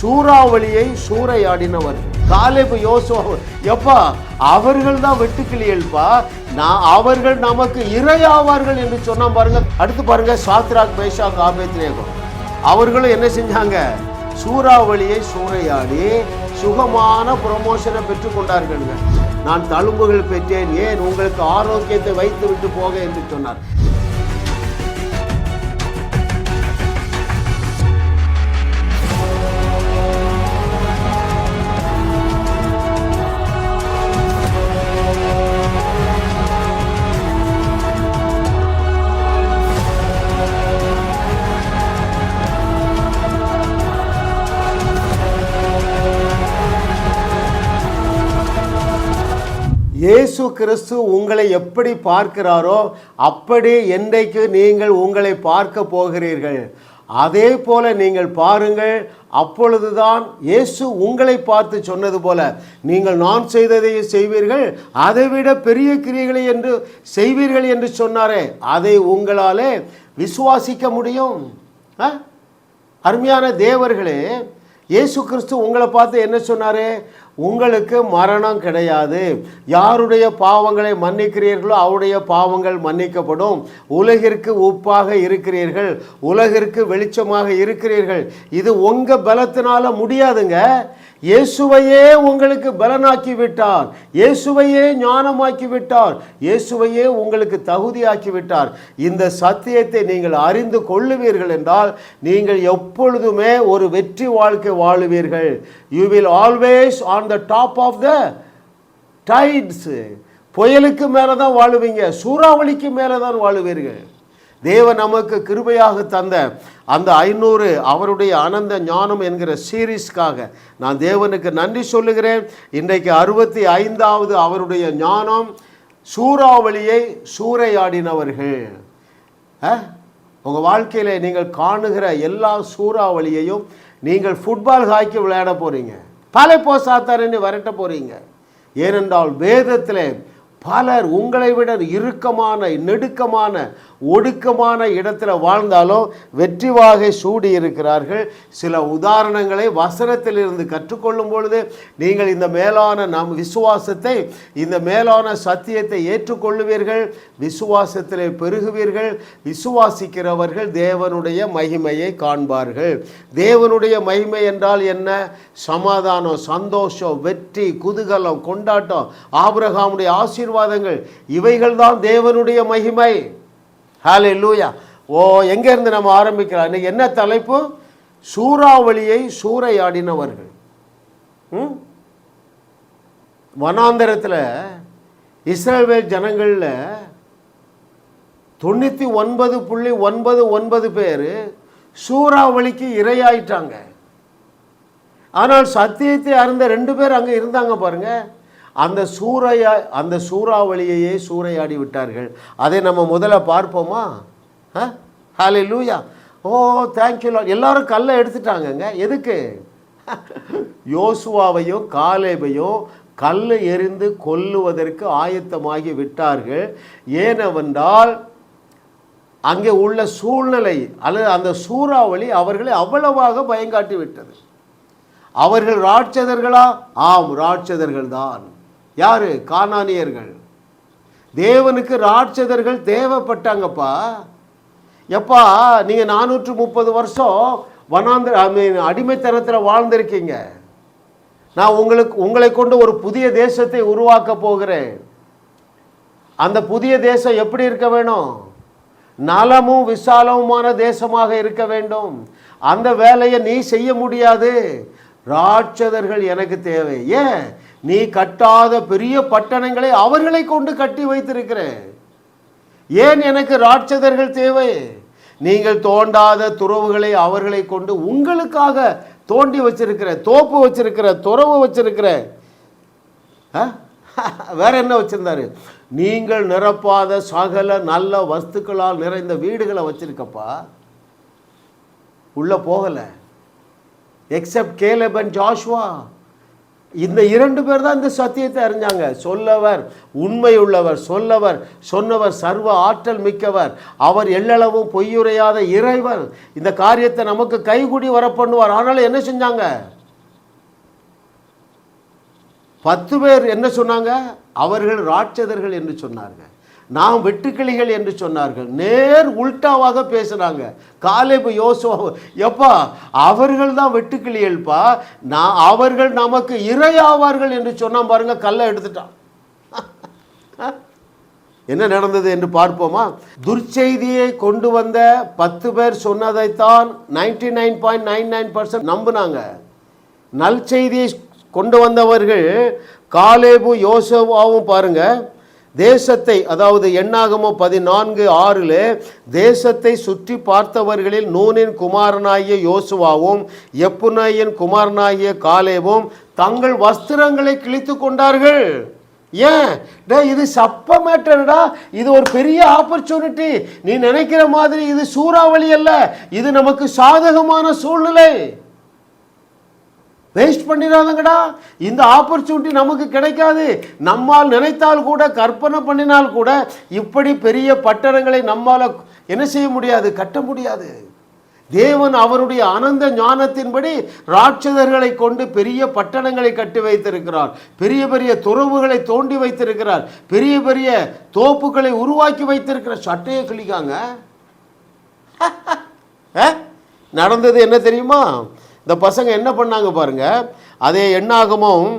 சூறாவளியை சூறையாடினவர். காலேபு யோசுவா, எப்பா அவர்கள் தான் வெட்டுக்கிளியல்பா, அவர்கள் நமக்கு இரையாவார்கள் என்று சொன்னா பாருங்க. அடுத்து பாருங்க, சாத்ராக் மேஷாக் ஆபேத்நேகோ அவர்களும் என்ன செஞ்சாங்க? சூறாவளியை சூறையாடி சுகமான ப்ரமோஷனை பெற்றுக் கொண்டார்கள். நான் தழும்புகள் பெற்றேன், ஏன் உங்களுக்கு ஆரோக்கியத்தை வைத்து விட்டு போக என்று சொன்னார். இயேசு கிறிஸ்து உங்களை எப்படி பார்க்கிறாரோ அப்படி என்றைக்கு நீங்கள் உங்களை பார்க்க போகிறீர்கள். அதே போல நீங்கள் பாருங்கள். அப்பொழுதுதான் இயேசு உங்களை பார்த்து சொன்னது போல, நீங்கள் நான் செய்ததை செய்வீர்கள், அதைவிட பெரிய கிரியைகளை என்று செய்வீர்கள் என்று சொன்னாரே, அதை உங்களாலே விசுவாசிக்க முடியும். அருமையான தேவர்களே, இயேசு கிறிஸ்து உங்களை பார்த்து என்ன சொன்னாரு? உங்களுக்கு மரணம் கிடையாது. யாருடைய பாவங்களை மன்னிக்கிறீர்களோ அவருடைய பாவங்கள் மன்னிக்கப்படும். உலகிற்கு உப்பாக இருக்கிறீர்கள், உலகிற்கு வெளிச்சமாக இருக்கிறீர்கள். இது உங்க பலத்தினால முடியாதுங்க. இயேசுவையே உங்களுக்கு பலனாக்கி விட்டார், இயேசுவையே ஞானமாக்கி விட்டார், இயேசுவையே உங்களுக்கு தகுதியாக்கி விட்டார். இந்த சத்தியத்தை நீங்கள் அறிந்து கொள்ளுவீர்கள் என்றால் நீங்கள் எப்பொழுதுமே ஒரு வெற்றி வாழ்க்கை வாழுவீர்கள். You will always on the top of the tides. புயலுக்கு மேலே தான் வாழுவீங்க, சூறாவளிக்கு மேலே தான் வாழுவீர்கள். தேவன் நமக்கு கிருபையாக தந்த அந்த 500 அவருடைய அனந்த ஞானம் என்கிற சீரீஸ்க்காக நான் தேவனுக்கு நன்றி சொல்லுகிறேன். இன்றைக்கு 65வது அவருடைய ஞானம், சூறாவளியை சூறையாடினவர்கள். உங்கள் வாழ்க்கையில் நீங்கள் காணுகிற எல்லா சூறாவளியையும் நீங்கள் ஃபுட்பால் ஹாக்கி விளையாட போகிறீங்க, பல சாத்தாரன்னு விரட்ட போகிறீங்க. ஏனென்றால் வேதத்தில் பலர் உங்களை விட இறுக்கமான, நெடுக்கமான, ஒடுக்கமான இடத்துல வாழ்ந்தாலும் வெற்றி வாகை சூடி இருக்கிறார்கள். சில உதாரணங்களை வசனத்திலிருந்து கற்றுக்கொள்ளும் பொழுது நீங்கள் இந்த மேலான விசுவாசத்தை, இந்த மேலான சத்தியத்தை ஏற்றுக்கொள்ளுவீர்கள், விசுவாசத்திலே பெருகுவீர்கள். விசுவாசிக்கிறவர்கள் தேவனுடைய மகிமையை காண்பார்கள். தேவனுடைய மகிமை என்றால் என்ன? சமாதானம், சந்தோஷம், வெற்றி, குதூகலம், கொண்டாட்டம், ஆபிரகாமுடைய ஆசீர்வாதங்கள், இவைகள் தான் தேவனுடைய மகிமை. ஹல்லேலூயா. எங்கேருந்து நம்ம ஆரம்பிக்கலாம்? இன்னைக்கு என்ன தலைப்பு? சூறாவளியை சூறையாடினவர்கள். வனாந்தரத்தில் இஸ்ரவேல் ஜனங்களில் 99.99 பேர் சூறாவளிக்கு இரையாயிட்டாங்க. ஆனால் சத்தியத்தை அறிந்த 2 பேர் அங்கே இருந்தாங்க பாருங்க. அந்த சூறாவளியையே சூறையாடி விட்டார்கள். அதை நம்ம முதல்ல பார்ப்போமா? ஹல்லேலூயா. Thank you Lord. எல்லாரும் கல்லை எடுத்துட்டாங்கங்க. எதுக்கு? யோசுவாவையும் காலேபையும் கல் எறிந்து கொல்லுவதற்கு ஆயத்தமாகி விட்டார்கள். ஏனென்றால் அங்கே உள்ள சூழ்நிலை அல்லது அந்த சூறாவளி அவர்களை அவ்வளவாக பயங்காட்டி விட்டது. அவர்கள் ராட்சதர்களா? ஆம், ராட்சதர்கள் தான். யாரு? கானானியர்கள். தேவனுக்கு ராட்சதர்கள் தேவைப்பட்டாங்கப்பா. எப்பா, நீங்கள் 430 வருஷம் அடிமைத்தனத்தில் வாழ்ந்திருக்கீங்க. நான் உங்களை கொண்டு ஒரு புதிய தேசத்தை உருவாக்க போகிறேன். அந்த புதிய தேசம் எப்படி இருக்க வேணும்? நலமும் விசாலமுமான தேசமாக இருக்க வேண்டும். அந்த வேலையை நீ செய்ய முடியாது. ராட்சதர்கள் எனக்கு தேவை. ஏன்? நீ கட்டாத பெரிய பட்டணங்களை அவர்களை கொண்டு கட்டி வைத்திருக்கிற. ஏன் எனக்கு ராட்சதர்கள் தேவை? நீங்கள் தோண்டாத துறவுகளை அவர்களை கொண்டு உங்களுக்காக தோண்டி வச்சிருக்கிற, தோப்பு வச்சிருக்கிற, துறவு வச்சிருக்கிற. வேற என்ன வச்சிருந்தாரு? நீங்கள் நிரப்பாத சகல நல்ல வஸ்துக்களால் நிறைந்த வீடுகளை வச்சிருக்கப்பா. உள்ள போகலை. Accept Caleb and Joshua. இந்த 2 பேர் தான் இந்த சத்தியத்தை அறிஞ்சாங்க. சொல்லவர் உண்மையுள்ளவர், சொல்லவர் சொன்னவர் சர்வ ஆற்றல் மிக்கவர், அவர் எள்ளளவும் பொய்யுரையாத இறைவர், இந்த காரியத்தை நமக்கு கைகூடி வர பண்ணுவார். ஆனால் என்ன செஞ்சாங்க? 10 பேர் என்ன சொன்னாங்க? அவர்கள் ராட்சதர்கள் என்று சொன்னார்கள், நாம் வெட்டுக்கிளிகள் என்று சொன்னார்கள். நேர் உல்டாவாக பேசுனாங்க. காலேபு யோசுவா, எப்பா அவர்கள் தான் வெட்டுக்கிளிகள்ப்பா, அவர்கள் நமக்கு இரையாவார்கள் என்று சொன்னா பாருங்க, கல்லை எடுத்துட்டான். என்ன நடந்தது என்று பார்ப்போமா? துர்ச்செய்தியை கொண்டு வந்த 10 பேர் சொன்னதைத்தான் 99.99% நம்பினாங்க. நல் செய்தியை கொண்டு வந்தவர்கள் காலேபு யோசுவாவும் பாருங்க, தேசத்தை, அதாவது எண்ணாகமம் 14:6 தேசத்தை சுற்றி பார்த்தவர்களில் நூனின் குமாரனாகிய யோசுவாவும் எப்புனையின் குமாரனாகிய காலேபும் தங்கள் வஸ்திரங்களை கிழித்து கொண்டார்கள். ஏன்? இது சப்ப மேட்டர்டா, இது ஒரு பெரிய ஆப்பர்ச்சுனிட்டி. நீ நினைக்கிற மாதிரி இது சூறாவளி அல்ல, இது நமக்கு சாதகமான சூழ்நிலை. வேஸ்ட் பண்ணிடாதங்கடா, இந்த ஆப்பர்ச்சுனிட்டி நமக்கு கிடைக்காது. நம்மால் நினைத்தால் கூட, கற்பனை பண்ணினால் கூட இப்படி பெரிய பட்டணங்களை நம்மால் என்ன செய்ய முடியாது, கட்ட முடியாது. தேவன் அவருடைய அனந்த ஞானத்தின்படி ராட்சதர்களை கொண்டு பெரிய பட்டணங்களை கட்டி வைத்திருக்கிறார், பெரிய பெரிய துறவுகளை தோண்டி வைத்திருக்கிறார், பெரிய பெரிய தோப்புகளை உருவாக்கி வைத்திருக்கிறார். சட்டையை கிழிக்காங்க. நடந்தது என்ன தெரியுமா? இந்த பசங்க என்ன பண்ணாங்க பாருங்க. அதே எண்ணாகமம்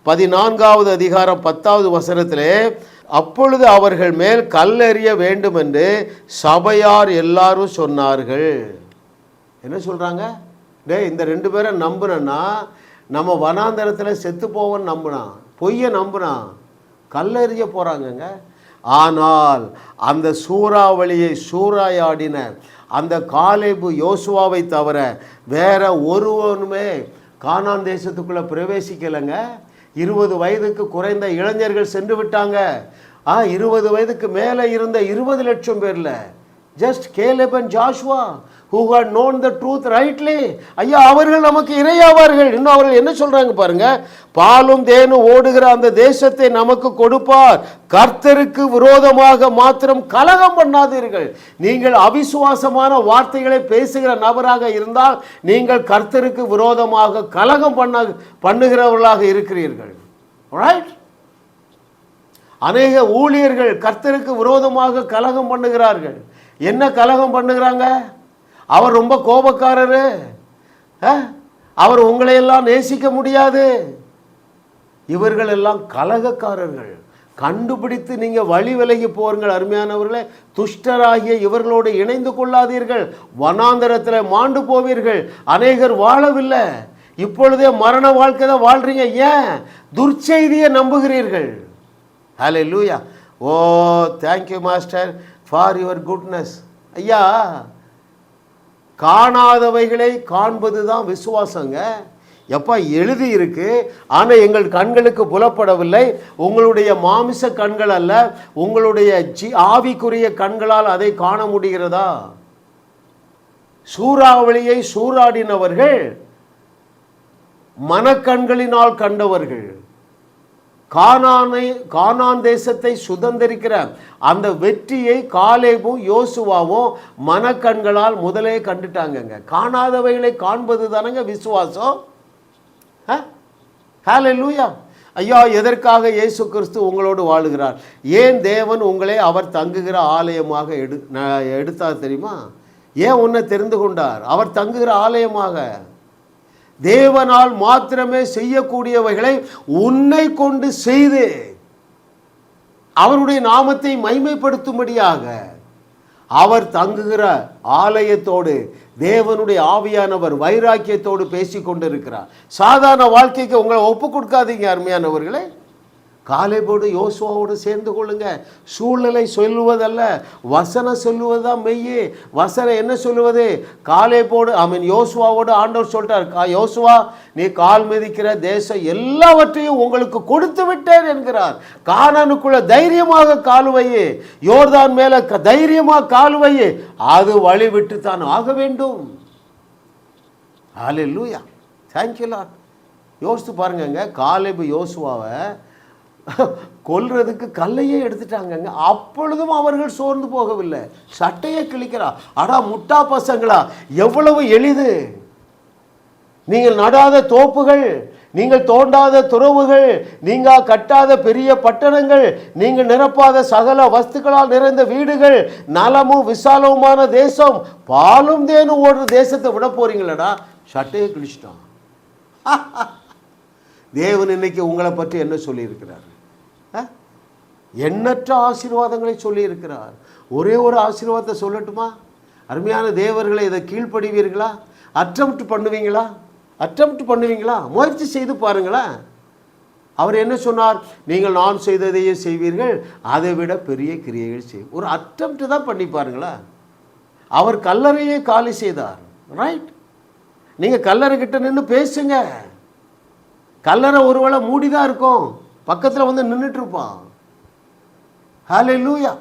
14வது அதிகாரம் 10வது வசனத்திலே, அப்பொழுது அவர்கள் மேல் கல்லெறிய வேண்டும் என்று சபையார் எல்லாரும் சொன்னார்கள். என்ன சொல்றாங்க? இந்த 2 பேரை நம்புனா நம்ம வனாந்தரத்தில் செத்து போவோன்னு நம்பினான், பொய்யை நம்பினான், கல்லெறிய போறாங்கங்க. ஆனால் அந்த சூறாவளியை சூறாயாடின அந்த காலேபு யோசுவாவை தவிர வேற ஒருவனுமே கானான் தேசத்துக்குள்ள பிரவேசிக்கலைங்க. 20 வயதுக்கு குறைந்த இளைஞர்கள் சென்று விட்டாங்க. 20 வயதுக்கு மேலே இருந்த 20 லட்சம் பேர்ல just Caleb and Joshua who had known the truth rightly, ஐயா அவர்கள் நமக்கு இரையாவார்கள். இன்னும் அவர்கள் என்ன சொல்றாங்க பாருங்க, பாலும் தேனும் ஓடுகிற அந்த தேசத்தை நமக்கு கொடுப்பார், கர்த்தருக்கு விரோதமாக மாத்திரம் கலகம் பண்ணாதீர்கள். நீங்கள் அவிசுவாசமான வார்த்தைகளை பேசுகிற நபராக இருந்தால் நீங்கள் கர்த்தருக்கு விரோதமாக கலகம் பண்ணுகிறவர்களாக இருக்கிறீர்கள். ரைட்? அநேக ஊழியர்கள் கர்த்தருக்கு விரோதமாக கலகம் பண்ணுகிறார்கள். என்ன கலகம் பண்ணுகிறாங்க? அவர் ரொம்ப கோபக்காரரு, அவர் உங்களையெல்லாம் நேசிக்க முடியாது. இவர்கள் எல்லாம் கலகக்காரர்கள். கண்டுபிடித்து நீங்க வழி விலகி போருங்கள் அருமையானவர்களே. துஷ்டராகிய இவர்களோடு இணைந்து கொள்ளாதீர்கள், வனாந்தரத்தில் மாண்டு போவீர்கள். அநேகர் வாழவில்லை, இப்பொழுதே மரண வாழ்க்கை தான் வாழ்றீங்க. ஏன்? துர்ச்செய்தியை நம்புகிறீர்கள். Hallelujah. Oh thank you master for your goodness. ஐயா, காணாதவைகளை காண்பது தான் விசுவாசங்க. எப்பா எழுதி இருக்கு, ஆனால் எங்கள் கண்களுக்கு புலப்படவில்லை. உங்களுடைய மாமிச கண்கள் அல்ல, உங்களுடைய ஆவிக்குரிய கண்களால் அதை காண முடிகிறதா? சூறாவளியை சூறாடினவர்கள் மனக்கண்களினால் கண்டவர்கள். கானான் தேசத்தை சுதந்திரிக்கிற அந்த வெற்றியை காலேபும் யோசுவாவும் மனக்கண்களால் முதலே கண்டுட்டாங்கங்க. காணாதவைகளை காண்பது தானங்க விசுவாசம். ஹல்லேலூயா. ஐயா, எதற்காக இயேசு கிறிஸ்து உங்களோடு வாழுகிறார்? ஏன் தேவன் உங்களை அவர் தங்குகிற ஆலயமாக எடுத்தார் தெரியுமா? ஏன் உன்னை தெரிந்து கொண்டார்? அவர் தங்குகிற ஆலயமாக. தேவனால் மாத்திரமே செய்யக்கூடியவைகளை உன்னை கொண்டு செய்து அவருடைய நாமத்தை மைமைப்படுத்தும்படியாக அவர் தங்குகிற ஆலயத்தோடு தேவனுடைய ஆவியானவர் வைராக்கியத்தோடு பேசி கொண்டிருக்கிறார். சாதாரண வாழ்க்கைக்கு உங்களை ஒப்பு கொடுக்காதீங்க அருமையானவர்களே. காலேபோடு யோசுவாவோடு சேர்ந்து கொள்ளுங்க. சூழ்நிலை சொல்லுவதல்ல, வசனம் சொல்லுவதுதான் மெய்யே. வசனம் என்ன சொல்லுவது? காலேபோடு யோசுவாவோடு ஆண்டவர் சொல்லிட்டார், யோசுவா நீ கால் மிதிக்கிற தேசம் எல்லாவற்றையும் உங்களுக்கு கொடுத்து விட்டேன் என்கிறார். கானானுக்குள்ள தைரியமாக காலுவையே, யோர்தான் மேல தைரியமாக காலுவையே, அது வழி விட்டு தான் ஆக வேண்டும். ஹல்லேலூயா. Thank you Lord. யோசித்து பாருங்கங்க, காலேபு யோசுவாவை கொல்றதுக்கு கல்லையே எடுத்துட்டாங்கங்க. அப்பொழுதும் அவர்கள் சோர்ந்து போகவில்லை. சட்டையை கிழிக்கிறா. அடா முட்டா பசங்களா, எவ்வளவு எளிது! நீங்கள் நடாத தோப்புகள், நீங்கள் தோண்டாத துறவுகள், நீங்கள் கட்டாத பெரிய பட்டணங்கள், நீங்கள் நிரப்பாத சகல வஸ்துக்களால் நிறைந்த வீடுகள், நலமும் விசாலவுமான தேசம், பாலும் தேனும் ஓடுற தேசத்தை விட போறீங்களடா. சட்டையை கிழிச்சிட்டான். தேவன் இன்னைக்கு உங்களை பற்றி என்ன சொல்லியிருக்கிறார்? எண்ணற்ற ஆசீர்வாதங்களை சொல்லியிருக்கிறார். ஒரே ஒரு ஆசீர்வாதத்தை சொல்லட்டுமா? அருமையான தேவர்களை, இதை கீழ்ப்படிவீர்களா? அட்டெம்ப்ட் பண்ணுவீங்களா? முயற்சி செய்து பாருங்களேன். அவர் என்ன சொன்னார்? நீங்கள் நான் செய்ததையே செய்வீர்கள், அதை விட பெரிய கிரியைகள் செய்யும். ஒரு அட்டெம்ப்ட் தான் பண்ணி பாருங்களேன். அவர் கல்லறையே காலி செய்தார். ரைட்? நீங்கள் கல்லறை கிட்ட நின்று பேசுங்க. கல்லறை ஒருவேளை மூடிதான் இருக்கும், பக்கத்தில் வந்து நின்றுட்டு இருப்பான். ஹல்லேலூயா.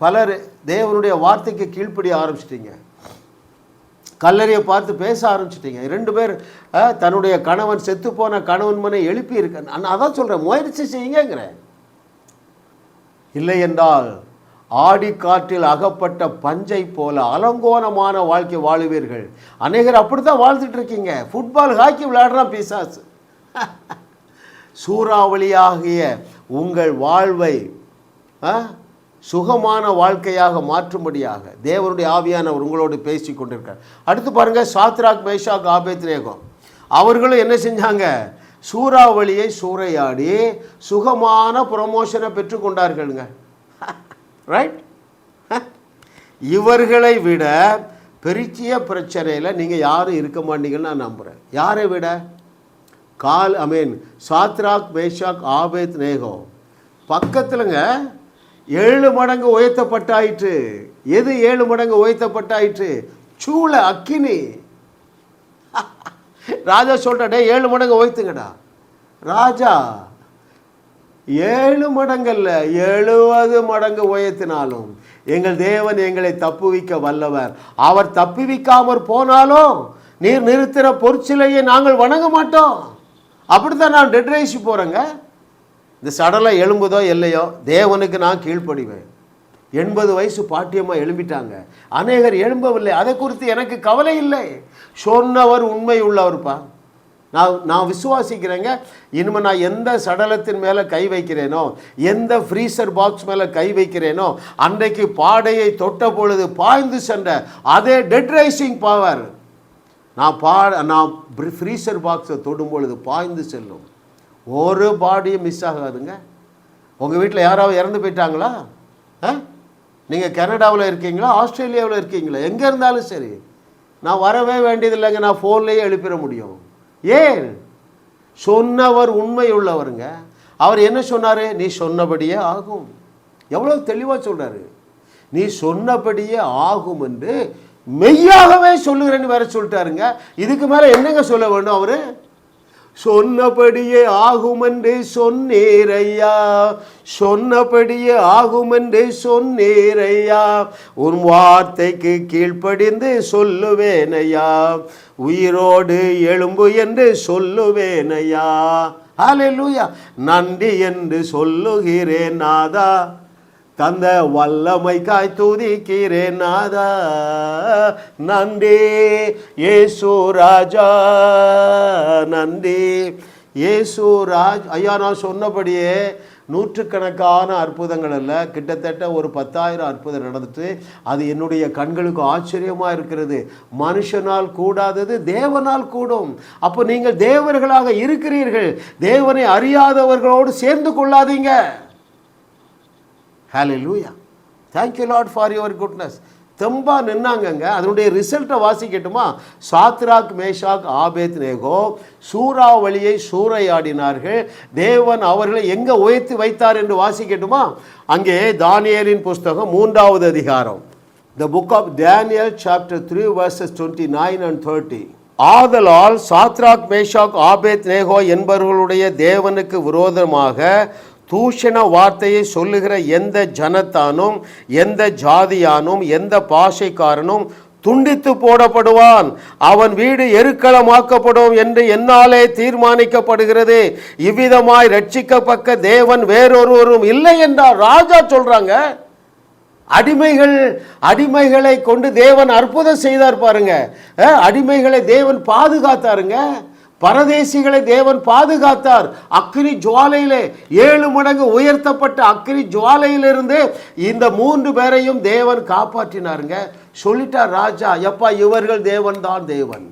பலர் தேவனுடைய வார்த்தைக்கு கீழ்ப்படிய ஆரம்பிச்சிட்டீங்க. கல்லறையை பார்த்து பேச ஆரம்பிச்சிட்டீங்க. 2 பேர் தன்னுடைய கணவன் செத்து போன கணவன் மனை எழுப்பி இருக்க. நான் அதான் சொல்கிறேன், முயற்சி செய்யுங்கிறேன். இல்லை என்றால் ஆடி காற்றில் அகப்பட்ட பஞ்சை போல அலங்கோலமான வாழ்க்கை வாழுவீர்கள். அநேகர் அப்படித்தான் வாழ்ந்துட்டு இருக்கீங்க. ஃபுட்பால், ஹாக்கி விளையாடுறான் பிசாசு. சூறாவளியாகிய உங்கள் வாழ்வை சுகமான வாழ்க்கையாக மாற்றும்படியாக தேவனுடைய ஆவியானவர் உங்களோடு பேசி கொண்டிருக்கார். அடுத்து பாருங்க, சாத்ராக், மேஷாக், ஆபேத்நேகோ அவர்களும் என்ன செஞ்சாங்க? சூறாவளியை சூறையாடி சுகமான ப்ரொமோஷனை பெற்றுக்கொண்டார்களுங்க. ரைட்? இவர்களை விட பெரிய பிரச்சனையில் நீங்கள் யாரும் இருக்க மாட்டீங்கன்னு நான் நம்புகிறேன். யாரை விட? சாத்ராக், மேஷாக், ஆபேத்நேகோ பக்கத்துலங்க 7 மடங்கு உயர்த்தப்பட்டாயிற்று. எது 7 மடங்கு உயர்த்தப்பட்டாயிற்று? சூள அக்கினி. ராஜா சொல்றடே 7 மடங்கு உயர்த்துங்கடா. ராஜா 7 மடங்கல்ல 70 மடங்கு உயர்த்தினாலும் எங்கள் தேவன் எங்களை தப்புவிக்க வல்லவர். அவர் தப்புவிக்காமற் போனாலும் நீர் நிறுத்தின பொற்சிலையை நாங்கள் வணங்க மாட்டோம். அப்படித்தான் நான் டெட் ரைஸ் போகிறேங்க. இந்த சடலம் எழும்புதோ இல்லையோ, தேவனுக்கு நான் கீழ்ப்படிவேன். 80 வயசு பாட்டியமாக எழும்பிட்டாங்க. அநேகர் எழும்பவில்லை. அதை குறித்து எனக்கு கவலை இல்லை. சொன்னவர் உண்மை உள்ளவர்ப்பா. நான் விசுவாசிக்கிறேங்க. இனிமேல் நான் எந்த சடலத்தின் மேலே கை வைக்கிறேனோ, எந்த ஃப்ரீசர் பாக்ஸ் மேலே கை வைக்கிறேனோ, அன்றைக்கு பாடையை தொட்ட பொழுது பாய்ந்து சென்ற அதே டெட் ரைசிங் பவர் நான் ஃப்ரீசர் பாக்ஸை தொடும் பொழுது பாய்ந்து செல்லும். ஒரு பாடியும் மிஸ் ஆகாதுங்க. உங்கள் வீட்டில் யாராவது இறந்து போயிட்டாங்களா? நீங்கள் கனடாவில் இருக்கீங்களா, ஆஸ்திரேலியாவில் இருக்கீங்களா, எங்கே இருந்தாலும் சரி, நான் வரவே வேண்டியதில்லைங்க. நான் ஃபோன்லேயே எழுப்பிட முடியும். ஏன்? சொன்னவர் உண்மை உள்ளவருங்க. அவர் என்ன சொன்னார்? நீ சொன்னபடியே ஆகும். எவ்வளோ தெளிவாக சொல்கிறாரு. நீ சொன்னபடியே ஆகும் என்று மெய்யாகவே சொல்லுகிறேன்னு வேற சொல்லிட்டாருங்க. இதுக்கு மேலே என்னங்க சொல்ல வேண்டும்? அவரு சொன்னபடியே ஆகும் என்று சொன்னீரையா, சொன்னபடியே ஆகும் என்று சொன்னீரையா, உன் வார்த்தைக்கு கீழ்ப்படிந்து சொல்லுவேனையா, உயிரோடு எழும்பு என்று சொல்லுவேனையா. ஹல்லேலூயா. நன்றி என்று சொல்லுகிறேன் நாதா, தந்த வல்லமைக்காய் துதிக்கிறேன் நாதா. நன்றி இயேசு ராஜா, நன்றி இயேசு ராஜ். ஐயா, நான் சொன்னபடியே நூற்றுக்கணக்கான அற்புதங்கள் அல்ல, கிட்டத்தட்ட ஒரு 10,000 அற்புதம் நடந்துட்டு அது என்னுடைய கண்களுக்கு ஆச்சரியமாக இருக்கிறது. மனுஷனால் கூடாதது தேவனால் கூடும். அப்போ நீங்கள் தேவர்களாக இருக்கிறீர்கள். தேவனை அறியாதவர்களோடு சேர்ந்து கொள்ளாதீங்க. Hallelujah. Thank you Lord for your goodness. தெம்பா நின்னாங்கங்க. அதனுடைய ரிசல்ட்டை வாசிக்கட்டுமா? சாத்ராக், மேஷாக், ஆபேத்நேகோ சூறாவளியை சூறையாடினார்கள். தேவன் அவர்களை எங்கே உயர்த்தி வைத்தார் என்று வாசிக்கட்டுமா? அங்கே தானியேலின் புஸ்தகம் 3வது அதிகாரம், The book of Daniel chapter 3 verses 29 and 30. ஆதலால் சாத்ராக், மேஷாக், ஆபேத்நேகோ என்பவர்களுடைய தேவனுக்கு விரோதமாக தூஷண வார்த்தையை சொல்லுகிற எந்த ஜனத்தானும், எந்த ஜாதியானும், எந்த பாஷைக்காரனும் துண்டித்து போடப்படுவான், அவன் வீடு எருக்களமாக்கப்படும் என்று என்னாலே தீர்மானிக்கப்படுகிறது. இவ்விதமாய் ரட்சிக்கப்பட்ட தேவன் வேறொருவரும் இல்லை என்றார். ராஜா சொல்றாங்க. அடிமைகளை கொண்டு தேவன் அற்புதம் செய்தார் பாருங்க. அடிமைகளை தேவன் பாதுகாத்தாருங்க. பரதேசிகளை தேவன் பாதுகாத்தார். அக்கினி ஜுவாலையிலே 7 மடங்கு உயர்த்தப்பட்ட அக்கினி ஜுவாலையிலிருந்து இந்த 3 பேரையும் தேவன் காப்பாற்றினாருங்க. சொல்லிட்டார் ராஜா, எப்பா இவர்கள் தேவன் தான் தேவன்.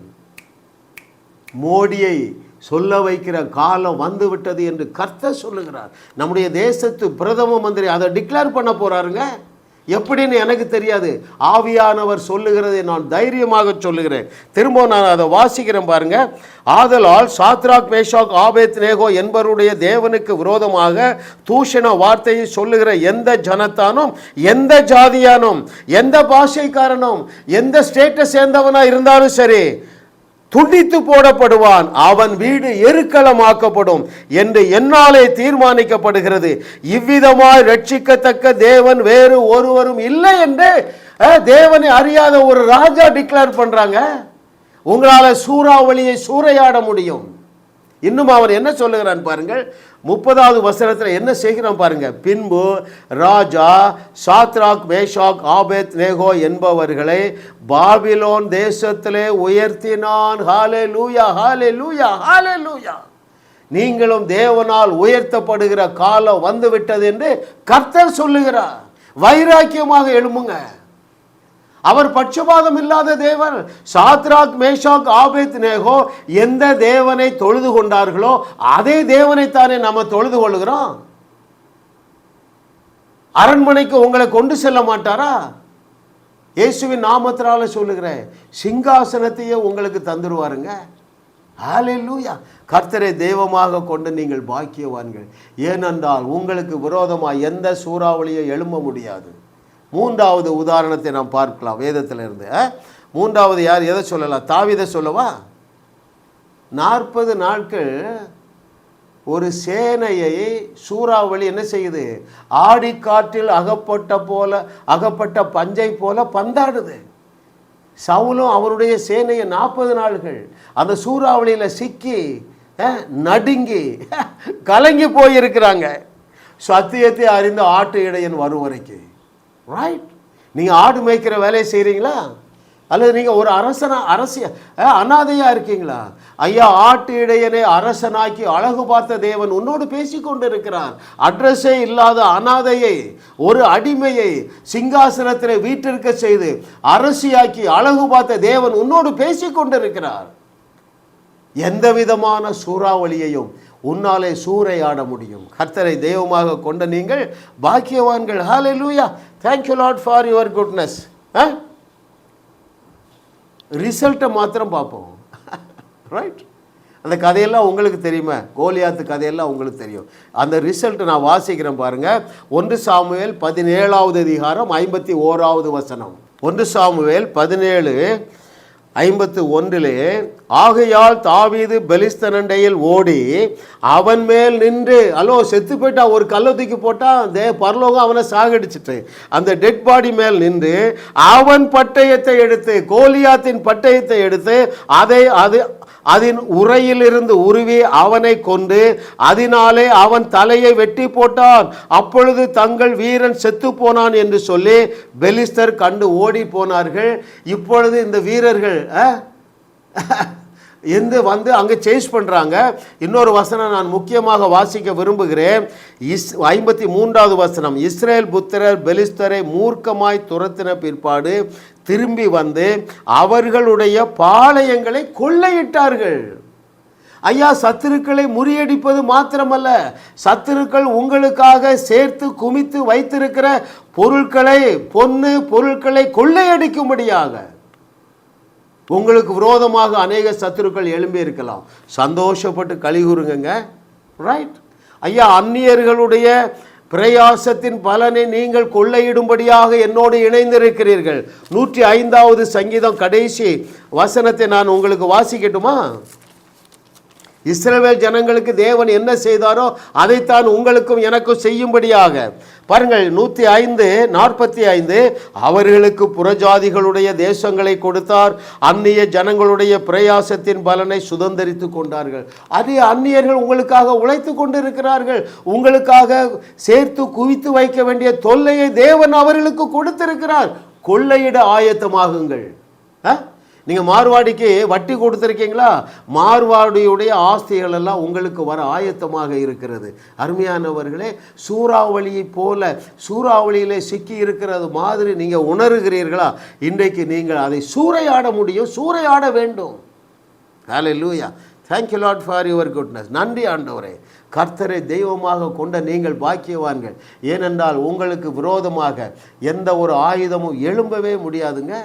மோடியை சொல்ல வைக்கிற காலம் வந்து விட்டது என்று கர்த்தர் சொல்லுகிறார். நம்முடைய தேசத்து பிரதம மந்திரி அதை டிக்ளேர் பண்ண போறாருங்க. எப்படின்னு எனக்கு தெரியாது. ஆவியானவர் சொல்லுகிறதை நான் தைரியமாக சொல்லுகிறேன். திரும்ப நான் அதை வாசிக்கிறேன் பாருங்க. ஆதலால் சாத்ராக் மேஷாக் ஆபேத்நேகோ என்பவருடைய தேவனுக்கு விரோதமாக தூஷண வார்த்தையை சொல்லுகிற எந்த ஜனத்தானும், எந்த ஜாதியானும், எந்த பாஷைக்காரனும், எந்த ஸ்டேட்டை சேர்ந்தவனா இருந்தாலும் சரி துண்டித்து போடப்படுவான், அவன் வீடு எருக்களமாக்கப்படும் என்று என்னாலே தீர்மானிக்கப்படுகிறது. இவ்விதமாய் ரட்சிக்கத்தக்க தேவன் வேறு ஒருவரும் இல்லை என்று தேவனை அறியாத ஒரு ராஜா டிக்ளேர் பண்றாங்க. உங்களால சூறாவளியை சூறையாட முடியும். இன்னும் அவன் என்ன சொல்லுகிறான் பாருங்கள். 30வது வசனத்தில் என்ன செய்கிறான் பாருங்க. பின்பு ராஜா சாத்ராக் மேஷாக் ஆபேத்நேகோ என்பவர்களை பாபிலோன் தேசத்திலே உயர்த்தினான். ஹல்லேலூயா, ஹல்லேலூயா, ஹல்லேலூயா. நீங்களும் தேவனால் உயர்த்தப்படுகிற காலம் வந்துவிட்டது என்று கர்த்தர் சொல்லுகிறார். வைராக்கியமாக எழும்புங்க. அவர் பட்சபாதம் இல்லாத தேவன். சாத்ராக் மேஷாக் ஆபேத்நேகோ எந்த தேவனை தொழுது கொண்டார்களோ அதே தேவனைத்தானே நம்ம தொழுது கொள்ளுகிறோம். அரண்மனைக்கு உங்களை கொண்டு செல்ல மாட்டாரா? இயேசுவின் நாமத்தினால சொல்லுகிறேன், சிங்காசனத்தையே உங்களுக்கு தந்துருவாருங்க. ஹல்லேலூயா. கர்த்தரை தெய்வமாக கொண்டு நீங்கள் பாக்கியவான்கள். ஏனென்றால் உங்களுக்கு விரோதமாக எந்த சூறாவளியை எழும்ப முடியாது. 3வது உதாரணத்தை நாம் பார்க்கலாம் வேதத்திலிருந்து. 3வது யார், எதை சொல்லலாம்? தாவீதை சொல்லவா? 40 நாட்கள் ஒரு சேனையை சூறாவளி என்ன செய்யுது? ஆடிக்காற்றில் அகப்பட்ட பஞ்சை போல பந்தாடுது. சவுலும் அவருடைய சேனையை 40 நாட்கள் அந்த சூறாவளியில் சிக்கி நடுங்கி கலங்கி போயிருக்கிறாங்க. சத்தியத்தை அறிந்த ஆட்டு இடையன் வரும் வரைக்கும். ரைட்? நீங்கள் ஆடு மேய்க்கிற வேலையை செய்கிறீங்களா? அல்லது நீங்கள் ஒரு அனாதையாக இருக்கீங்களா? ஐயா, ஆட்டு இடையனை அரசனாக்கி அழகு பார்த்த தேவன் உன்னோடு பேசி கொண்டு இருக்கிறார். அட்ரஸே இல்லாத அனாதையை, ஒரு அடிமையை சிங்காசனத்தில் வீட்டிற்க செய்து அரசியாக்கி அழகு பார்த்த தேவன் உன்னோடு பேசி கொண்டு இருக்கிறார். எந்த விதமான சூறாவளியையும் உன்னாலே சூறையாட முடியும். கர்த்தரை தெய்வமாக கொண்ட நீங்கள் பாக்கியவான்கள். Hallelujah. Thank you Lord for your goodness. ரிசல்ட்டை மாத்திரம் பார்ப்போம். ரைட்? அந்த கதையெல்லாம் உங்களுக்கு தெரியுமா? கோலியாத்து கதையெல்லாம் உங்களுக்கு தெரியும். அந்த ரிசல்ட் நான் வாசிக்கிறேன் பாருங்க. 1 சாமுவேல் 17வது அதிகாரம் 51வது வசனம். 1 சாமுவேல் 17:51 ஆகையால் தாவீது பெலிஸ்தனண்டையில் ஓடி அவன் மேல் நின்று, செத்து போயிட்டா, ஒரு கல்லை தூக்கி போட்டா பரலோகம் அவனை சாகடிச்சிட்டு, அந்த டெட் பாடி மேல் நின்று அவன் பட்டயத்தை எடுத்து, கோலியாத்தின் பட்டயத்தை எடுத்து அதன் உரையிலிருந்து உருவி அவனை கொண்டு அதனாலே அவன் தலையை வெட்டி போட்டான். அப்பொழுது தங்கள் வீரன் செத்து போனான் என்று சொல்லி பெலிஸ்தர் கண்டு ஓடி போனார்கள். இப்பொழுது இந்த வீரர்கள் வந்து அங்கே சேஸ் பண்ணுறாங்க. இன்னொரு வசனம் நான் முக்கியமாக வாசிக்க விரும்புகிறேன். 53வது வசனம். இஸ்ரேல் புத்திரர் பெலிஸ்தரை மூர்க்கமாய் துரத்தின பிற்பாடு திரும்பி வந்து அவர்களுடைய பாளையங்களை கொள்ளையிட்டார்கள். ஐயா, சத்துருக்களை முறியடிப்பது மாத்திரமல்ல, சத்துருக்கள் உங்களுக்காக சேர்த்து குமித்து வைத்திருக்கிற பொருட்களை கொள்ளையடிக்கும்படியாக உங்களுக்கு விரோதமாக அநேக சத்துருக்கள் எழும்பி இருக்கலாம். சந்தோஷப்பட்டு கலிகூறுங்க. ரைட்? ஐயா, அந்நியர்களுடைய பிரயாசத்தின் பலனை நீங்கள் கொள்ளையிடும்படியாக என்னோடு இணைந்திருக்கிறீர்கள். 105வது சங்கீதம் கடைசி வசனத்தை நான் உங்களுக்கு வாசிக்கட்டுமா? இஸ்ரவேல் ஜனங்களுக்கு தேவன் என்ன செய்தாரோ அதைத்தான் உங்களுக்கும் எனக்கும் செய்யும்படியாக. பாருங்கள் 105:45, அவர்களுக்கு புறஜாதிகளுடைய தேசங்களை கொடுத்தார், அந்நிய ஜனங்களுடைய பிரயாசத்தின் பலனை சுதந்தரித்து கொண்டார்கள். அதே அந்நியர்கள் உங்களுக்காக உழைத்து கொண்டிருக்கிறார்கள். உங்களுக்காக சேர்த்து குவித்து வைக்க வேண்டிய தொல்லையை தேவன் அவர்களுக்கு கொடுத்திருக்கிறார். கொள்ளையிட ஆயத்தமாகுங்கள். நீங்கள் மார்வாடிக்கு வட்டி கொடுத்துருக்கீங்களா? மார்வாடியுடைய ஆஸ்திகள் எல்லாம் உங்களுக்கு வர ஆயத்தமாக இருக்கிறது. அருமையானவர்களே, சூறாவளியை போல சூறாவளியிலே சிக்கி இருக்கிறது மாதிரி நீங்கள் உணர்கிறீர்களா? இன்றைக்கு நீங்கள் அதை சூறையாட முடியும், சூறையாட வேண்டும். ஹல்லேலூயா. Thank you Lord for your goodness. நன்றி ஆண்டவரே. கர்த்தரை தெய்வமாக கொண்ட நீங்கள் பாக்கியவான்கள். ஏனென்றால் உங்களுக்கு விரோதமாக எந்த ஒரு ஆயுதமும் எழும்பவே முடியாதுங்க.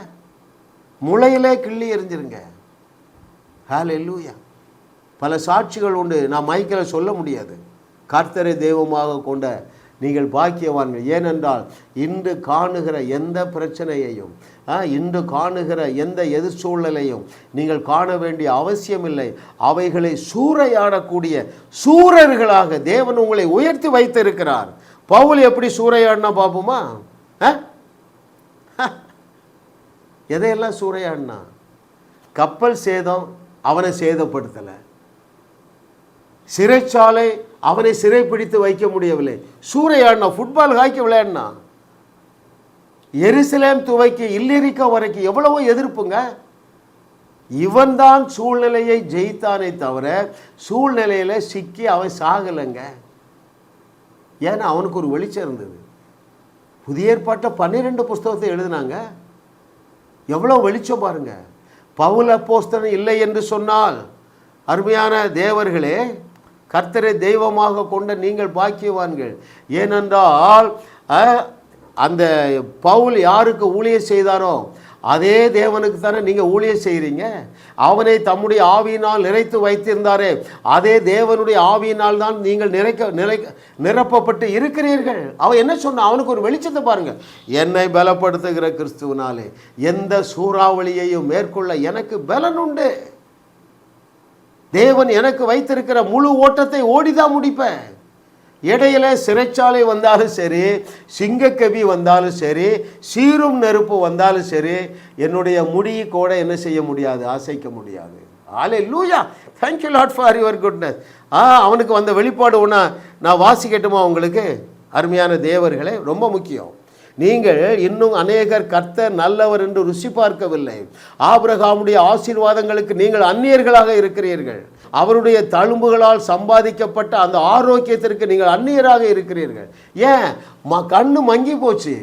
முளையிலே கிள்ளி எறிஞ்சிருங்க. ஹல்லேலூயா. பல சாட்சிகள் உண்டு, நான் மைக்கில் சொல்ல முடியாது. கர்த்தரை தெய்வமாக கொண்ட நீங்கள் பாக்கியவான்கள். ஏனென்றால் இன்று காணுகிற எந்த பிரச்சனையையும், இன்று காணுகிற எந்த எதிர் சூழ்நிலையும் நீங்கள் காண வேண்டிய அவசியமில்லை. அவைகளை சூறையாடக்கூடிய சூரர்களாக தேவன் உங்களை உயர்த்தி வைத்திருக்கிறார். பவுல் எப்படி சூறையாடினா பார்ப்போமா? எதையெல்லாம் சூறையாடினா? கப்பல் சேதம் அவனை சேதப்படுத்தலை, சிறைச்சாலை அவனை சிறைப்பிடித்து வைக்க முடியவில்லை. சூறையாடினா, ஃபுட்பால் ஹாக்கி விளையாடினா, எருசலேம் துவைக்கு இல்லிரிக்கா வரைக்கும் எவ்வளவோ எதிர்ப்புங்க. இவன் தான் சூழ்நிலையை ஜெயித்தானே தவிர சூழ்நிலையில் சிக்கி அவன் சாகலைங்க. ஏன்னா அவனுக்கு ஒரு வெளிச்சம் இருந்தது. புதிய ஏற்பாட்டை 12 புஸ்தகத்தை எழுதினாங்க. எவ்வளோ வெளிச்சம் பாருங்க. பவுல் அப்போஸ்தலன் இல்லை என்று சொன்னால், அருமையான தேவர்களே, கர்த்தரை தெய்வமாக கொண்ட நீங்கள் பாக்கியவான்கள். ஏனென்றால் அந்த பவுல் யாருக்கு ஊழியம் செய்தாரோ அதே தேவனுக்கு தானே நீங்கள் ஊழியம் செய்கிறீங்க. அவனை தம்முடைய ஆவியினால் நிறைத்து வைத்திருந்தாரே, அதே தேவனுடைய ஆவியினால் தான் நீங்கள் நிரப்பப்பட்டு இருக்கிறீர்கள். அவன் என்ன சொன்னான்? அவனுக்கு ஒரு வெளிச்சத்தை பாருங்க. என்னை பலப்படுத்துகிற கிறிஸ்துவனாலே எந்த சூறாவளியையும் மேற்கொள்ள எனக்கு பலன் உண்டு. தேவன் எனக்கு வைத்திருக்கிற முழு ஓட்டத்தை ஓடிதான் முடிப்பேன். இடையில சிறைச்சாலை வந்தாலும் சரி, சிங்கக்கவி வந்தாலும் சரி, சீரும் நெருப்பு வந்தாலும் சரி, என்னுடைய முடி கூட என்ன செய்ய முடியாது, அசைக்க முடியாது. ஹல்லேலூயா. Thank you Lord for your goodness. அவனுக்கு வந்த வெளிப்பாடு ஒன்றா நான் வாசிக்கட்டுமா உங்களுக்கு? அருமையான தேவர்களே, ரொம்ப முக்கியம். நீங்கள் இன்னும் அநேகர் கர்த்தர் நல்லவர் என்று ருசி பார்க்கவில்லை. ஆபிரகாமுடைய ஆசீர்வாதங்களுக்கு நீங்கள் அந்நியர்களாக இருக்கிறீர்கள். அவருடைய தழும்புகளால் சம்பாதிக்கப்பட்ட அந்த ஆரோக்கியத்திற்கு நீங்கள் அந்நியராக இருக்கிறீர்கள். ஏன்? கண்ணு மங்கி போச்சு.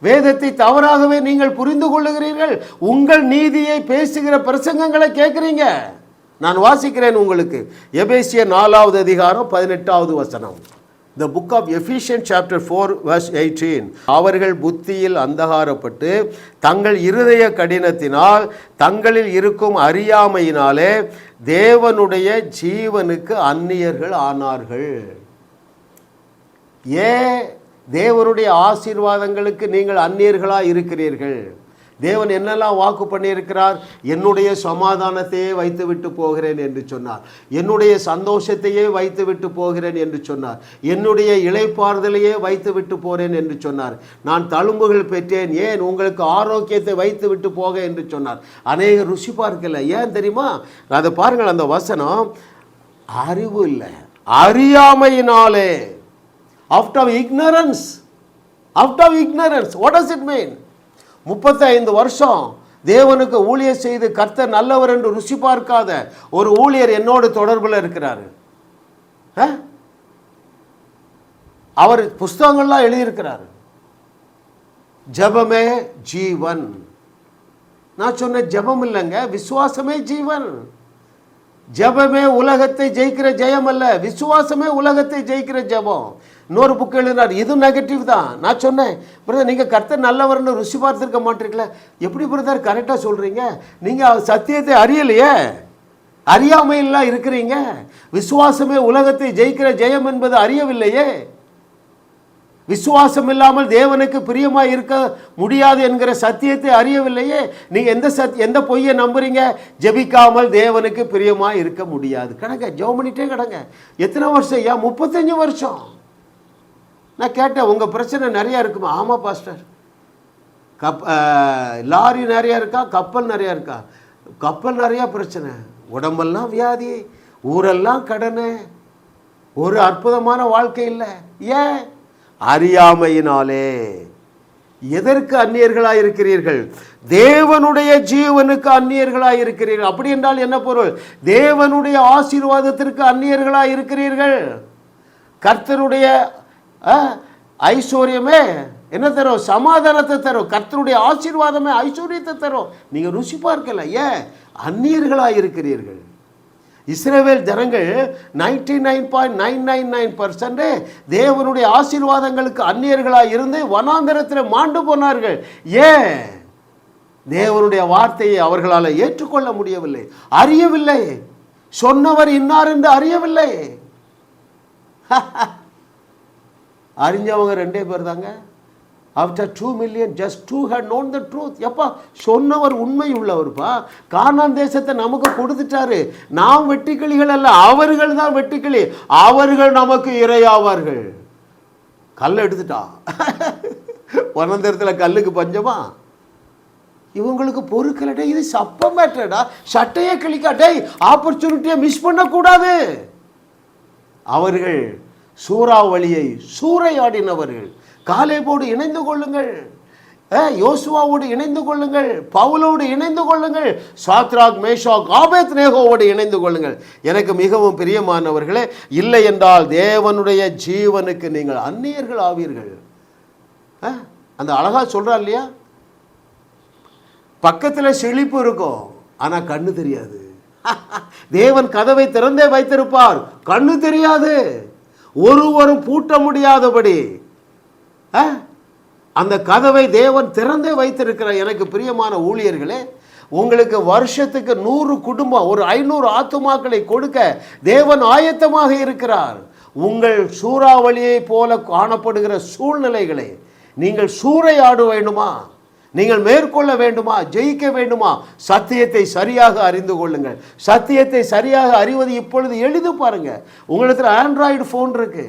வேதத்தை தவறாகவே நீங்கள் புரிந்து கொள்ளுகிறீர்கள். உங்கள் நீதியை பேசுகிற பிரசங்கங்களை கேட்குறீங்க. நான் வாசிக்கிறேன் உங்களுக்கு. எபேசியர் 4:18. The book of Ephesians chapter 4 verse 18. அவர்கள் புத்தியில் அந்தகாரப்பட்டு தங்கள் இருதய கடினத்தினால் தங்களில் இருக்கும் அறியாமையினாலே தேவனுடைய ஜீவனுக்கு அந்நியர்கள் ஆனார்கள். தேவனுடைய ஆசீர்வாதங்களுக்கு நீங்கள் அந்நியர்களாக இருக்கிறீர்கள். தேவன் என்னெல்லாம் வாக்கு பண்ணியிருக்கிறார்? என்னுடைய சமாதானத்தையே வைத்து விட்டு போகிறேன் என்று சொன்னார். என்னுடைய சந்தோஷத்தையே வைத்து விட்டு போகிறேன் என்று சொன்னார். என்னுடைய இளைப்பாறுதலையே வைத்து விட்டு போகிறேன் என்று சொன்னார். நான் தழும்புகள் பெற்றேன், ஏன்? உங்களுக்கு ஆரோக்கியத்தை வைத்து விட்டு போக என்று சொன்னார். அநேக ருசி பார்க்கல. ஏன் தெரியுமா? அதை பாருங்கள், அந்த வசனம் அறிவு இல்லை, அறியாமையினாலே. out of ignorance. What does it mean? 35 வருஷம் தேவனுக்கு ஊழியர் செய்து கர்த்தர் நல்லவர் என்று ருசி பார்க்காத ஒரு ஊழியர் என்னோடு தொடர்பில் இருக்கிறார். அவர் புஸ்தகங்கள்லாம் எழுதியிருக்கிறார். ஜபமே ஜீவன். நான் சொன்ன ஜபம் இல்லைங்க, விசுவாசமே ஜீவன். ஜபமே உலகத்தை ஜெயிக்கிற ஜெயம் அல்ல, விசுவாசமே உலகத்தை ஜெயிக்கிற ஜபம். இன்னொரு புக் எழுதினார், இது நெகட்டிவ் தான். நான் சொன்னேன், பிரதர் நீங்கள் கர்த்தர் நல்லவர்னு ருசி பார்த்துருக்க மாட்டீங்களா? எப்படி பிரதர் கரெக்டாக சொல்கிறீங்க? நீங்கள் சத்தியத்தை அறியலையே, அறியாமையெல்லாம் இருக்கிறீங்க. விசுவாசமே உலகத்தை ஜெயிக்கிற ஜெயம் என்பது அறியவில்லையே. விசுவாசம் இல்லாமல் தேவனுக்கு பிரியமாக இருக்க முடியாது என்கிற சத்தியத்தை அறியவில்லையே. நீங்கள் எந்த பொய்யை நம்புறீங்க? ஜெபிக்காமல் தேவனுக்கு பிரியமாக இருக்க முடியாது. கடங்க ஜெபம் பண்ணிட்டே கடங்க. எத்தனை வருஷம்? 35 வருஷம். நான் கேட்டேன், உங்கள் பிரச்சனை நிறையா இருக்குமா? ஆமாம் பாஸ்டர். லாரி நிறையா இருக்கா, கப்பல் நிறையா இருக்கா? கப்பல் நிறையா பிரச்சனை, உடம்பெல்லாம் வியாதி, ஊரெல்லாம் கடனை, ஒரு அற்புதமான வாழ்க்கை இல்லை. ஏன்? அறியாமையினாலே. எதற்கு அந்நியர்களாக இருக்கிறீர்கள்? தேவனுடைய ஜீவனுக்கு அந்நியர்களாக இருக்கிறீர்கள். அப்படி என்றால் என்ன பொருள்? தேவனுடைய ஆசீர்வாதத்திற்கு அந்நியர்களாக இருக்கிறீர்கள். கர்த்தருடைய ஐஸ்வர்யமே என்ன தரும்? சமாதானத்தை தரும். கர்த்தருடைய ஆசீர்வாதமே ஐஸ்வர்யத்தை தரும். நீங்கள் ருசி பார்க்கல. ஏன்? அந்நியர்களாக இருக்கிறீர்கள். இஸ்ரவேல் ஜனங்கள் 99.999% தேவனுடைய ஆசீர்வாதங்களுக்கு அந்நியர்களாக இருந்து வனாந்தரத்தில் மாண்டு போனார்கள். ஏன்? தேவனுடைய வார்த்தையை அவர்களால் ஏற்றுக்கொள்ள முடியவில்லை, அறியவில்லை. சொன்னவர் இன்னார் என்று அறியவில்லை. அறிஞ்சவங்க 2 பேர் தாங்க. After 2 million just 2 had known the truth. எப்பா சொன்னவர் உண்மை உள்ளவர்ப்பா. கானான் தேசத்தை நமக்கு கொடுத்துட்டாரு. நாம் வெட்டுக்கிளிகள் அல்ல, அவர்கள் தான் வெட்டுக்கிளி. அவர்கள் நமக்கு இரையாவார்கள். கல் எடுத்துட்டா வனந்தரத்தில் கல்லுக்கு பஞ்சமா? இவங்களுக்கு பொறுக்கலடே. இது சப்ப மேட்டடா. சட்டையே கிளிக்காட்டே. ஆப்பர்ச்சுனிட்டியை மிஸ் பண்ணக்கூடாது. அவர்கள் சூறாவளியை சூறையாடினவர்கள். காலேபோடு இணைந்து கொள்ளுங்கள், யோசுவாவோடு இணைந்து கொள்ளுங்கள், பவுலோடு இணைந்து கொள்ளுங்கள், சாத்ராக் மேஷாக் ஆபேத்நேகோவோடு இணைந்து கொள்ளுங்கள். எனக்கு மிகவும் பிரியமானவர்களே, இல்லை என்றால் தேவனுடைய ஜீவனுக்கு நீங்கள் அந்நியர்கள் ஆவீர்கள். அந்த அழகா சொல்றா இல்லையா? பக்கத்தில் செழிப்பு இருக்கும், ஆனால் கண்ணு தெரியாது. தேவன் கதவை திறந்தே வைத்திருப்பார், கண்ணு தெரியாது. ஒருவரும் பூட்ட முடியாதபடி அந்த கதவை தேவன் திறந்தே வைத்திருக்கிறார். எனக்கு பிரியமான ஊழியர்களே, உங்களுக்கு வருஷத்துக்கு 100 குடும்பம், ஒரு 500 ஆத்துமாக்களை கொடுக்க தேவன் ஆயத்தமாக இருக்கிறார். உங்கள் சூறாவளியை போல காணப்படுகிற சூழ்நிலைகளை நீங்கள் சூறையாட வேண்டுமா? நீங்கள் மேற்கொள்ள வேண்டுமா? ஜெயிக்க வேண்டுமா? சத்தியத்தை சரியாக அறிந்து கொள்ளுங்கள். சத்தியத்தை சரியாக அறிவது இப்பொழுது எளிது. பாருங்க, உங்களிடத்தில் ஆண்ட்ராய்டு ஃபோன் இருக்கு.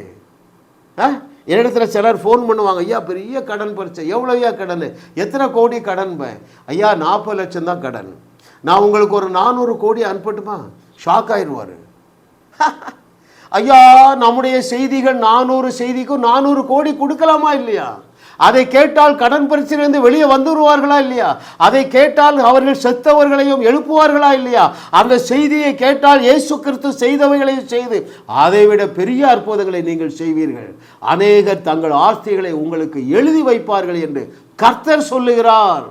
என்னிடத்துல சிலர் ஃபோன் பண்ணுவாங்க, ஐயா பெரிய கடன் பறிச்ச. எவ்வளோ ஐயா கடன்? எத்தனை கோடி கடன்? ஐயா 40 லட்சம் தான் கடன். நான் உங்களுக்கு ஒரு 400 கோடி அனுப்பட்டுமா? ஷாக் ஆயிடுவார். ஐயா நம்முடைய செய்திகள் 400 செய்திக்கும் 400 கோடி கொடுக்கலாமா இல்லையா? அதை கேட்டால் கடன் பிரச்சனையிலிருந்து வெளியே வந்துடுவார்களா இல்லையா? அதை கேட்டால் அவர்கள் செத்தவர்களையும் எழுப்புவார்களா இல்லையா? அந்த செய்தியை கேட்டால் இயேசு கிறிஸ்து செய்தவைகளையும் செய்து அதைவிட பெரிய அற்புதங்களை நீங்கள் செய்வீர்கள். அநேகர் தங்கள் ஆஸ்திகளை உங்களுக்கு எழுதி வைப்பார்கள் என்று கர்த்தர் சொல்லுகிறார்.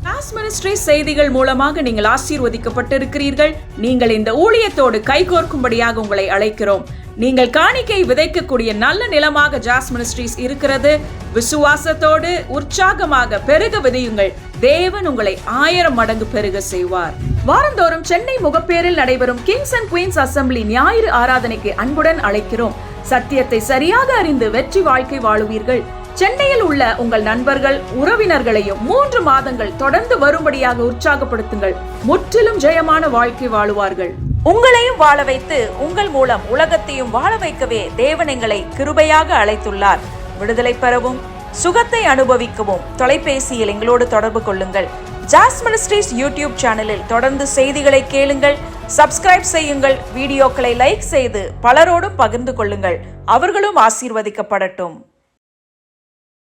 ஜாஸ் மினிஸ்ட்ரிஸ் செய்திகள் மூலமாக நீங்கள் ஆசீர்வதிக்கப்பட்டிருக்கிறீர்கள். நீங்கள் இந்த ஊழியத்தோடு கைகோர்க்கும்படியாக உங்களை அழைக்கிறோம். நீங்கள் காணிக்கை விதைக்கக்கூடிய நல்ல நிலமாக ஜாஸ் மினிஸ்ட்ரிஸ் இருக்கிறது. விசுவாசத்தோடு உற்சாகமாக பெருக விதையுங்கள். தேவன் உங்களை 1000 மடங்கு பெருக செய்வார். வாரந்தோறும் சென்னை முகப்பேரில் நடைபெறும் கிங்ஸ் அண்ட் குயின்ஸ் அசெம்பிளி ஞாயிறு ஆராதனைக்கு அன்புடன் அழைக்கிறோம். சத்தியத்தை சரியாக அறிந்து வெற்றி வாழ்க்கை வாழுவீர்கள். சென்னையில் உள்ள உங்கள் நண்பர்கள் உறவினர்களையும் 3 மாதங்கள் தொடர்ந்து வரும்படியாக உற்சாகப்படுத்துங்கள். முற்றிலும் ஜெயமான வாழ்க்கை வாழுவார்கள். உங்களையும் வாழ வைத்து உங்கள் மூலம் உலகத்தையும் வாழ வைக்கவே தேவன் எங்களை கிருபையாக அழைத்துள்ளார். விடுதலை பெறவும் சுகத்தை அனுபவிக்கவும் தொலைபேசியில் எங்களோடு தொடர்பு கொள்ளுங்கள். ஜாஸ் மினிஸ்ட்ரிஸ் யூடியூப் சேனலில் தொடர்ந்து செய்திகளை கேளுங்கள். சப்ஸ்கிரைப் செய்யுங்கள். வீடியோக்களை லைக் செய்து பலரோடும் பகிர்ந்து கொள்ளுங்கள். அவர்களும் ஆசீர்வதிக்கப்படட்டும்.